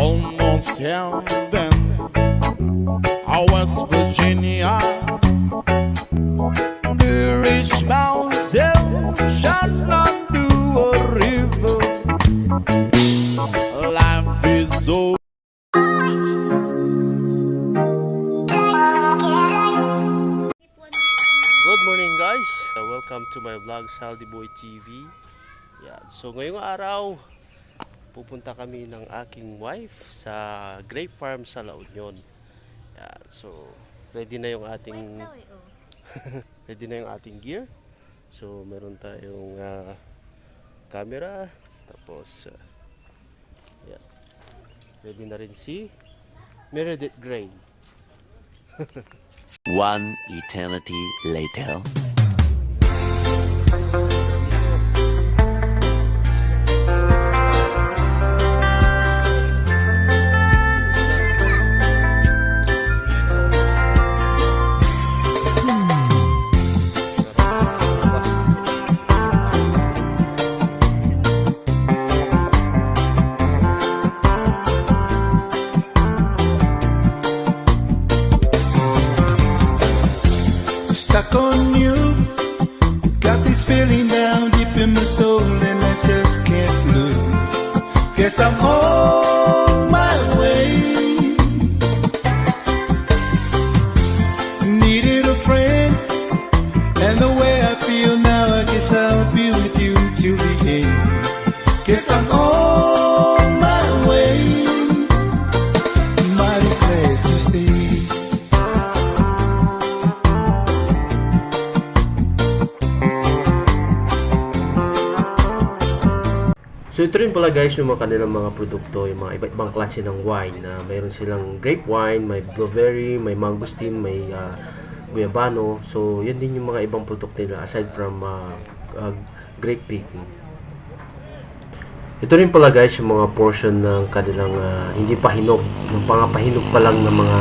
almost heaven. West Virginia, the rich mountain shall not do a river. Life is so. Good morning guys! Welcome to my vlog, Zhaldy TV. Yan. So ngayong araw, pupunta kami ng aking wife sa Grape Farm sa La Union. Yan. So ready na yung ating ready na yung ating gear. So meron tayong camera, tapos yan. Ready na rin si Meredith Gray. One eternity later. Stuck on you, got this feeling down deep in my soul, and I just can't look. Guess I'm on my way. Needed a friend, and the way I feel now, I guess I'll be with you till the end. Guess I'm on my way. Mighty glad to stay. So ito rin pala guys yung mga kanilang mga produkto, yung mga iba't ibang klase ng wine. Mayroon silang grape wine, may blueberry, may mangosteen, may guyabano. So yan din yung mga ibang produkto nila aside from grape picking. Ito rin pala guys yung mga portion ng kanilang hindi pa hinog, yung pangapahinog pa lang ng mga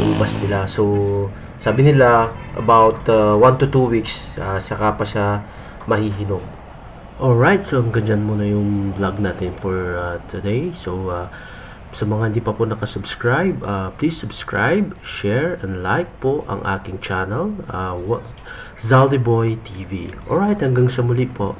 ubas nila. So sabi nila about 1 to 2 weeks saka pa siya mahihinog. Alright, so hanggang dyan muna yung vlog natin for today. So, sa mga hindi pa po nakasubscribe, please subscribe, share, and like po ang aking channel, Zhaldy TV. Alright, hanggang sa muli po.